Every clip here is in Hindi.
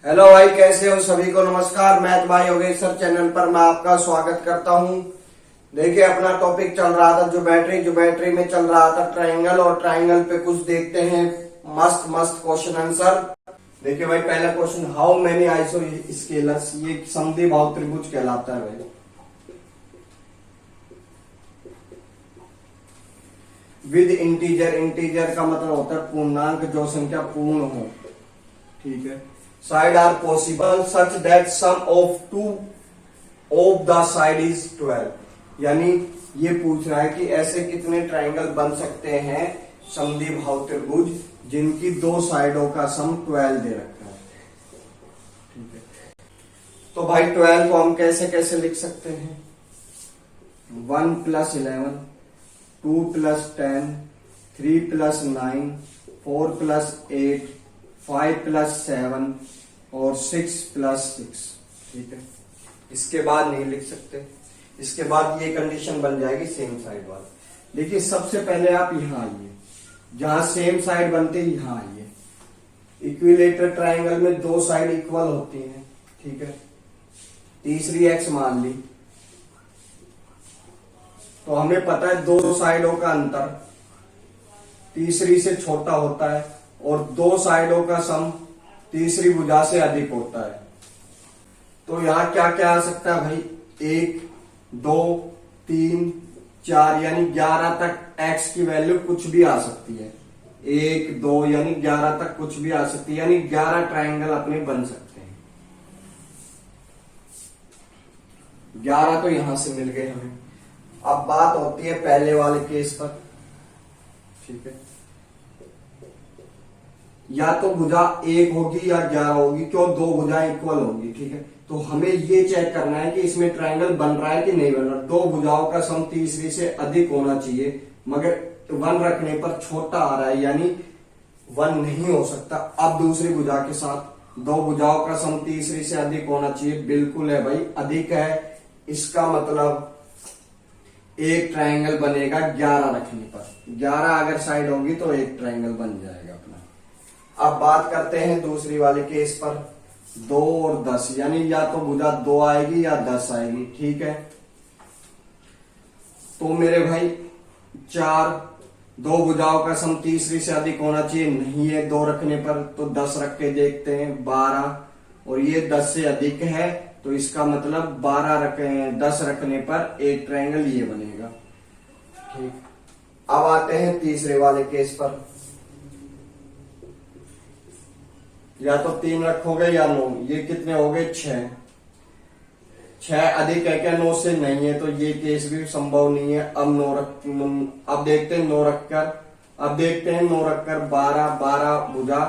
हेलो भाई, कैसे हो? सभी को नमस्कार। मैथ भाई योगेश्वर चैनल पर मैं आपका स्वागत करता हूं। देखिए, अपना टॉपिक चल रहा था ज्योमेट्री में चल रहा था ट्रायंगल, और ट्रायंगल पे कुछ देखते हैं मस्त मस्त क्वेश्चन आंसर। देखिए भाई, पहला question, how many iso scalars, ये समद्विबाहु त्रिभुज कहलाता है भाई। विद इंटीजर, इंटीजर का मतलब होता है पूर्णांक, जो संख्या पूर्ण हो। ठीक है। Side are possible such that sum of two of the side is 12। यानी ये पूछ रहा है कि ऐसे कितने ट्रायंगल बन सकते हैं समद्विबाहु त्रिभुज जिनकी दो साइडों का सम 12 दे रखा है। ठीक है। तो भाई 12 को हम कैसे कैसे लिख सकते हैं? 1 + 11, 2 + 10, 3 + 9, 4 + 8, 5 + 7 और 6 + 6। ठीक है। इसके बाद नहीं लिख सकते। इसके बाद ये कंडीशन बन जाएगी सेम साइड वाला। देखिए, सबसे पहले आप यहां आइए, जहां सेम साइड बनते हैं यहां आइए। इक्विलेटरल ट्रायंगल में दो साइड इक्वल होती हैं। ठीक है। तीसरी एक्स मान ली, तो हमें पता है दो साइडों का अंतर तीसरी से छोटा होता है, और दो साइडों का सम तीसरी भुजा से अधिक होता है। तो यहां क्या क्या आ सकता है भाई? 1, 2, 3, 4 यानी 11 तक एक्स की वैल्यू कुछ भी आ सकती है। 1, 2 यानी 11 तक कुछ भी आ सकती है, यानी 11 ट्रायंगल अपने बन सकते हैं। 11 तो यहां से मिल गए हमें। अब बात होती है पहले वाले केस पर। ठीक है। या तो भुजा 1 होगी या 11 होगी, क्यों? दो भुजाएं इक्वल होगी। ठीक है। तो हमें ये चेक करना है कि इसमें ट्रायंगल बन रहा है कि नहीं बन रहा। दो भुजाओं का सम तीसरी से अधिक होना चाहिए, मगर 1 रखने पर छोटा आ रहा है, यानी 1 नहीं हो सकता। अब दूसरी भुजा के साथ दो भुजाओं का सम तीसरी से अधिक होना चाहिए। बिल्कुल है भाई, अधिक है। इसका मतलब एक ट्रायंगल बनेगा 11 रखने पर। 11 अगर साइड होगी तो एक ट्रायंगल बन जाएगा अपना। अब बात करते हैं दूसरी वाले केस पर। 2 और 10, यानी या तो भुजा 2 आएगी या 10 आएगी। ठीक है। तो मेरे भाई 4, दो भुजाओं का सम तीसरी से अधिक होना चाहिए, नहीं है 2 रखने पर। तो 10 रख के देखते हैं, 12, और ये 10 से अधिक है, तो इसका मतलब 10 रखने पर एक ट्रायंगल ये बनेगा। ठीक। अब आते हैं तीसरे वाले केस पर। या तो 3 रखोगे या 9। ये कितने हो गए? 6। 6 अधिक है क्या 9 से? नहीं है, तो ये केस भी संभव नहीं है। अब देखते हैं 9 रखकर। अब देखते हैं 9 रखकर 12 भुजा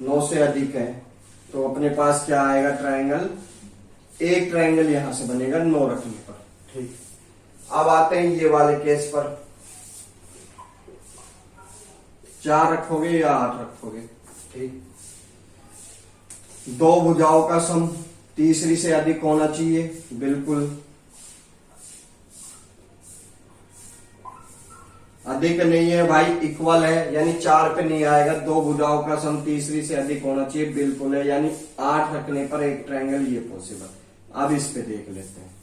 9 से अधिक है, तो अपने पास क्या आएगा? ट्रायंगल। एक ट्रायंगल यहां से बनेगा 9 रखने पर। ठीक। अब आते हैं ये वाले केस पर। 4 रखोगे या 8 रखोगे? ठीक। दो भुजाओं का सम तीसरी से अधिक होना चाहिए, बिल्कुल। अधिक नहीं है भाई, इक्वल है, यानी 4 पे नहीं आएगा। दो भुजाओं का सम तीसरी से अधिक होना चाहिए, बिल्कुल है, यानी 8 रखने पर एक ट्रायंगल ये पॉसिबल। अब इस पे देख लेते हैं।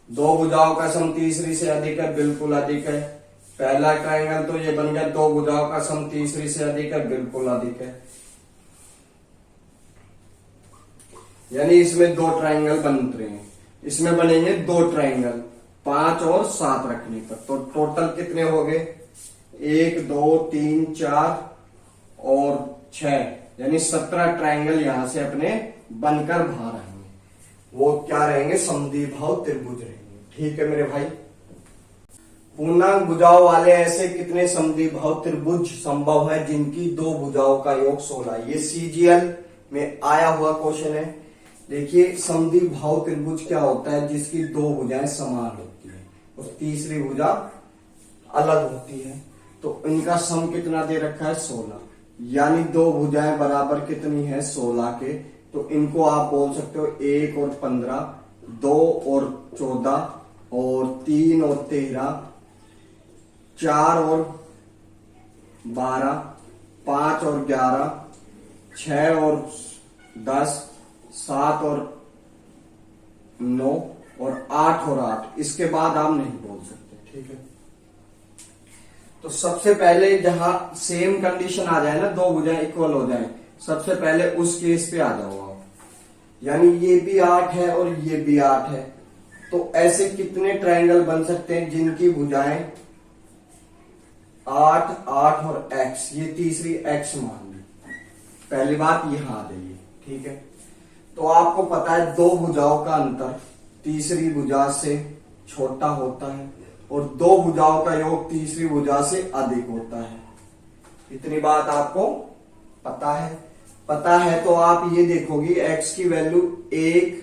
दो भुजाओं का सम तीसरी से अधिक है, बिल्कुल अधिक है। पहला ट्रायंगल तो ये बन गया, दो भुजाओं का सम तीसरी से अधिक है, बिल्कुल अधिक है। यानी इसमें 2 ट्रायंगल बन रहे हैं। इसमें बनेंगे 2 ट्रायंगल 5 और 7 रखने पर। तो टोटल कितने हो गए? 1, 2, 3, 4 और 6, यानी 17 ट्रायंगल यहां से अपने बनकर बाहर आएंगे। वो क्या रहेंगे? समद्विबाहु त्रिभुज रहेंगे। ठीक है मेरे भाई। पूर्णांक भुजाओं वाले ऐसे कितने समद्विबाहु त्रिभुज संभव है जिनकी दो भुजाओं का योग 16? ये सीजीएल में आया हुआ क्वेश्चन है। देखिए, समद्विबाहु त्रिभुज क्या होता है? जिसकी दो भुजाएं समान होती है और तीसरी भुजा अलग होती है। तो इनका सम कितना दे रखा है? 16। यानी दो भुजाएं बराबर कितनी है? 16 के। तो इनको आप बोल सकते हो 1 और 15, 2 और 14, और 3 और 13, 4 और 12, 5 और 11, 6 और 10, 7 और 9 और 8 और 8, इसके बाद आप नहीं बोल सकते। ठीक है, तो सबसे पहले जहां सेम कंडीशन आ जाए ना, दो भुजाएं इक्वल हो जाए, सबसे पहले उस केस पे आ जाओ आप। यानी ये भी 8 है और ये भी 8 है, तो ऐसे कितने ट्रायंगल बन सकते हैं जिनकी भुजाएं 8, 8 और x, ये तीसरी x मान ली। पहली बात यहां आ जाइए। ठीक है, तो आपको पता है दो भुजाओं का अंतर तीसरी भुजा से छोटा होता है और दो भुजाओं का योग तीसरी भुजा से अधिक होता है। इतनी बात आपको पता है तो आप ये देखोगे x की वैल्यू 1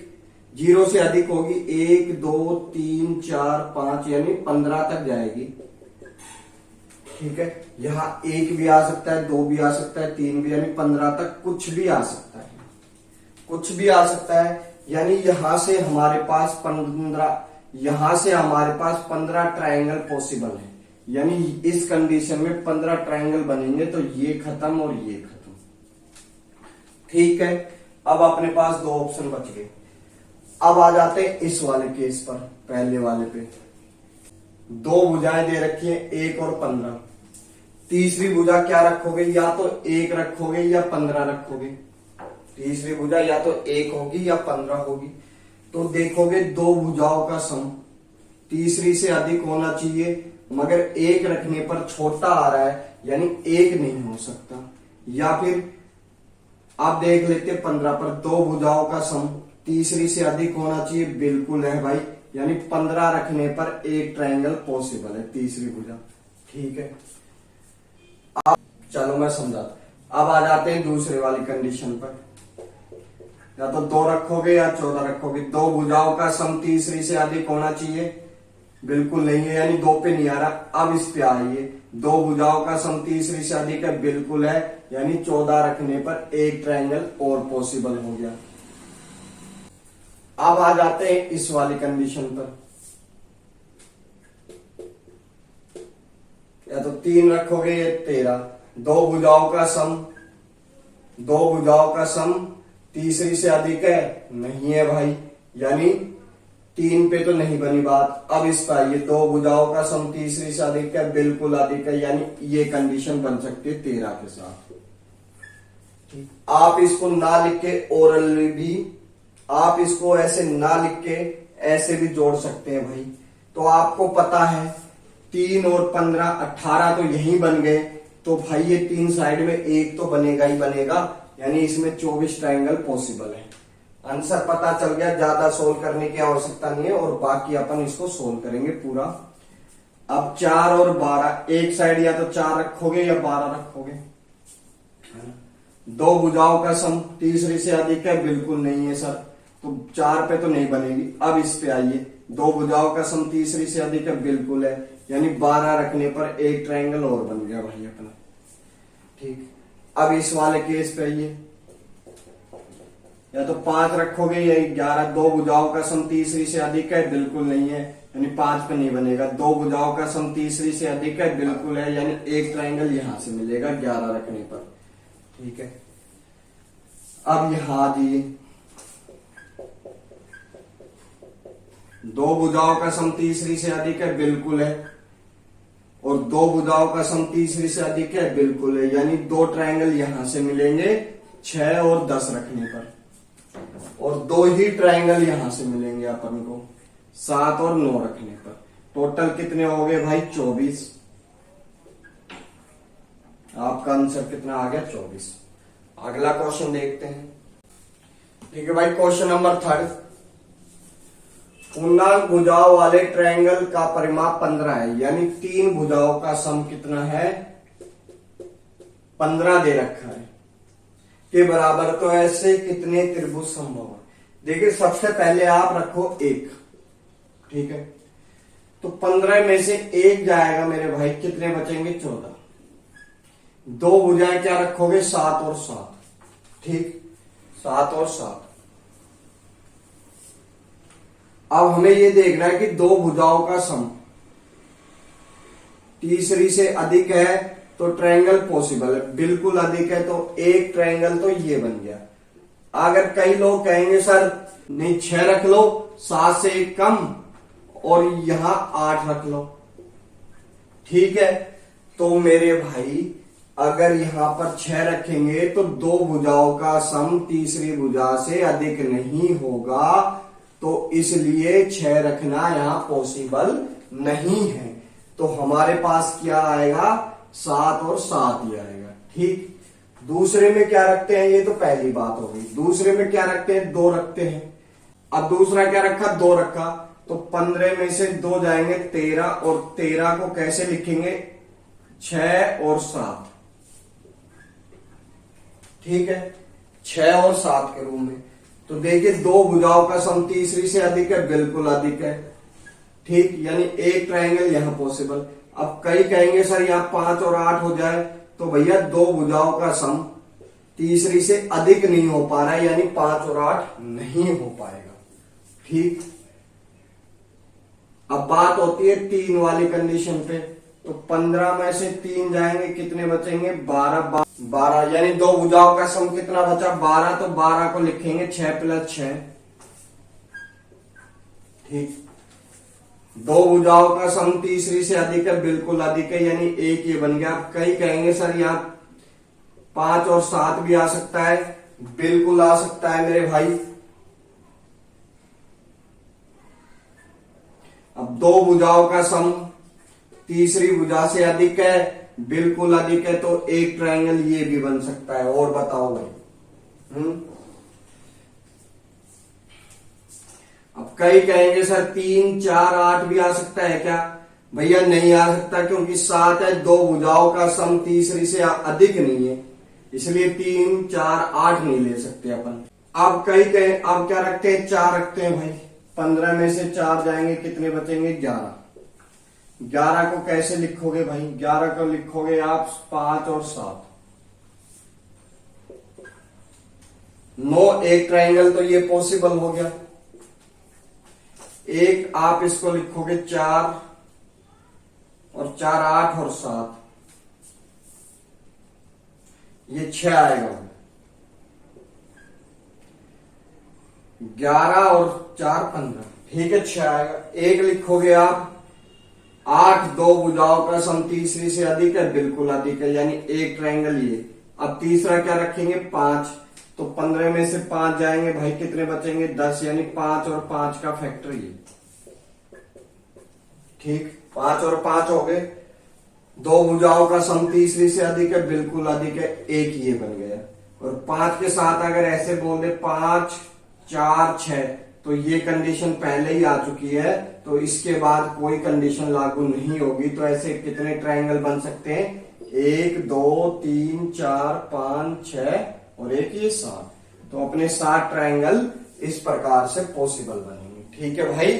0 से अधिक होगी, 1 2 3 4 5 यानी 15 तक जाएगी। ठीक है, यहां 1 भी आ सकता है, 2 भी आ सकता है, 3 भी, यानी 15 तक कुछ भी आ सकता है, कुछ भी आ सकता है। यानी यहां से हमारे पास 15 ट्रायंगल पॉसिबल है। यानी इस कंडीशन में 15 ट्रायंगल बनेंगे, तो ये खत्म और ये खत्म। ठीक है, अब अपने पास दो ऑप्शन बच गए। अब आ जाते हैं इस वाले केस पर, पहले वाले पे। दो भुजाएं दे रखी है 1 और 15, तीसरी भुजा क्या रखोगे, या तो 1 रखोगे या 15 रखोगे। तीसरी भुजा या तो 1 होगी या 15 होगी। तो देखोगे दो भुजाओं का सम तीसरी से अधिक होना चाहिए, मगर 1 रखने पर छोटा आ रहा है, यानी 1 नहीं हो सकता। या फिर आप देख लेते 15 पर दो भुजाओं का सम तीसरी से अधिक होना चाहिए, बिल्कुल है भाई, यानी 15 रखने पर एक ट्रायंगल पॉसिबल है, तीसरी भुजा। ठीक है, अब चलो मैं समझाता। अब आ जाते हैं दूसरे वाली कंडीशन पर। या तो 2 रखोगे या 14 रखोगे, दो भुजाओं का सम तीसरी से अधिक होना चाहिए, बिल्कुल नहीं है, यानी 2 पे नहीं आ रहा। अब इस पे आइए, दो भुजाओं का सम तीसरी से अधिक है, बिल्कुल है, यानी 14 रखने पर एक ट्रायंगल और पॉसिबल हो गया। अब आ जाते हैं इस वाली कंडीशन पर। या तो 3 रखोगे या 13, दो भुजाओं का सम तीसरी से अधिक है, नहीं है भाई, यानी 3 पे तो नहीं बनी बात। अब इस पर आइए, दो भुजाओं का सम तीसरी से अधिक है, बिल्कुल अधिक है, यानी ये कंडीशन बन सकती है 13 के साथ। आप इसको ना लिख के ओरली भी, आप इसको ऐसे ना लिख के ऐसे भी जोड़ सकते हैं भाई। तो आपको पता है 3 और 15 18 तो यही बन गए, तो भाई ये 3 साइड में एक तो बनेगा ही बनेगा, यानी इसमें 24 ट्रायंगल पॉसिबल है। आंसर पता चल गया, ज्यादा सोल्व करने की आवश्यकता नहीं है, और बाकी अपन इसको सोल्व करेंगे पूरा। अब 4 और 12, एक साइड या तो 4 रखोगे या 12 रखोगे। दो भुजाओं का सम तीसरी से अधिक है, बिल्कुल नहीं है सर, तो 4 पे तो नहीं बनेगी। अब इस पे आइए, दो भुजाओं का सम तीसरी से अधिक है, बिल्कुल है, यानी 12 रखने पर एक ट्रायंगल और बन गया भाई अपना। ठीक, अब इस वाले केस पे आइए, या तो 5 रखोगे या 11, दो भुजाओं का सम तीसरी से अधिक है, बिल्कुल नहीं है, यानी 5 पे नहीं बनेगा। दो भुजाओं का सम तीसरी से अधिक है, बिल्कुल है, यानी एक ट्रायंगल यहां से मिलेगा 11 रखने पर। ठीक है, अब यहां आइए, दो भुजाओं का सम तीसरी से अधिक है, बिल्कुल है, और दो भुजाओं का सम तीसरी से अधिक है, बिल्कुल है, यानी दो ट्रायंगल यहां से मिलेंगे 6 और 10 रखने पर, और दो ही ट्रायंगल यहां से मिलेंगे अपन को 7 और 9 रखने पर। टोटल कितने हो गए भाई? 24। आपका आंसर कितना आ गया? 24। अगला क्वेश्चन देखते हैं। ठीक है भाई, क्वेश्चन नंबर 3। पूर्णांक भुजाओं वाले ट्रायंगल का परिमाप 15 है, यानी 3 भुजाओं का सम कितना है? 15 दे रखा है के बराबर। तो ऐसे कितने त्रिभुज संभव है? देखिए, सबसे पहले आप रखो 1, ठीक है, तो 15 में से 1 जाएगा मेरे भाई, कितने बचेंगे? 14। दो भुजाएं क्या रखोगे? 7 और 7, ठीक, 7 और 7। अब हमें यह देखना है कि दो भुजाओं का सम तीसरी से अधिक है तो ट्रायंगल पॉसिबल है। बिल्कुल अधिक है तो एक ट्रायंगल तो ये बन गया। अगर कई लोग कहेंगे सर नहीं 6 रख लो, 7 से 1 कम, और यहां 8 रख लो, ठीक है, तो मेरे भाई अगर यहां पर 6 रखेंगे तो 2 भुजाओं का सम तीसरी भुजा से अधिक नहीं होगा, तो इसलिए 6 रखना यहां पॉसिबल नहीं है। तो हमारे पास क्या आएगा, 7 और 7 ही आएगा। ठीक, दूसरे में क्या रखते हैं, ये तो पहली बात हो गई। दूसरे में क्या रखते हैं, 2 रखते हैं। अब दूसरा क्या रखा, 2 रखा, तो 15 में से 2 जाएंगे 13, और 13 को कैसे लिखेंगे, 6 और 7। ठीक है, 6 और 7 के रूप में। तो देखिए 2 भुजाओं का सम तीसरी से अधिक है, बिल्कुल अधिक है। ठीक, यानी एक ट्रायंगल यहां पॉसिबल। अब कई कहेंगे सर यहां 5 और 8 हो जाए, तो भैया 2 भुजाओं का सम तीसरी से अधिक नहीं हो पा रहा है, यानी 5 और 8 नहीं हो पाएगा। ठीक, अब बात होती है 3 वाली कंडीशन पे। तो 15 में से 3 जाएंगे, कितने बचेंगे, 12, यानी 2 भुजाओं का सम कितना बचा, 12। तो 12 को लिखेंगे 6 + 6। ठीक, 2 भुजाओं का सम तीसरी से अधिक है, बिल्कुल अधिक है, यानी एक ये बन गया। अब कई कहेंगे सर यहाँ 5 और 7 भी आ सकता है, बिल्कुल आ सकता है मेरे भाई। अब 2 भुजाओं का सम तीसरी भुजा से अधिक है, बिल्कुल अधिक है, तो एक ट्रायंगल ये भी बन सकता है। और बताओ भाई। अब कई कहेंगे सर 3, 4, 8 भी आ सकता है क्या, भैया नहीं आ सकता, क्योंकि 7 है, 2 भुजाओं का सम तीसरी से अधिक नहीं है, इसलिए 3, 4, 8 नहीं ले सकते अपन। अब कई कहे, अब क्या रखते हैं, 4 रखते हैं भाई। 15 में से 4 जाएंगे, कितने बचेंगे, 11। 11 को कैसे लिखोगे भाई, 11 को लिखोगे आप 5 और 7। 9 एक ट्रायंगल, तो ये पॉसिबल हो गया। एक आप इसको लिखोगे 4 और 4, 8 और 7, ये 6 आएगा। 11 और 4, 15, ठीक है, 6 आएगा। एक लिखोगे आप 8, 2 भुजाओं का सम तीसरी से अधिक है, बिल्कुल अधिक है, यानी एक ट्रायंगल ये। अब तीसरा क्या रखेंगे, 5, तो 15 में से 5 जाएंगे भाई, कितने बचेंगे, 10, यानी 5 और 5 का फैक्टर ये। ठीक, 5 और 5 हो गए। 2 भुजाओं का सम तीसरी से अधिक है, बिल्कुल अधिक है, एक ये बन गया। और 5 के साथ अगर ऐसे बोल दे 5, 4, 6, तो ये कंडीशन पहले ही आ चुकी है, तो इसके बाद कोई कंडीशन लागू नहीं होगी। तो ऐसे कितने ट्रायंगल बन सकते हैं, 1, 2, 3, 4, 5, 6 और एक ये 7। तो अपने 7 ट्रायंगल इस प्रकार से पॉसिबल बनेंगे। ठीक है भाई।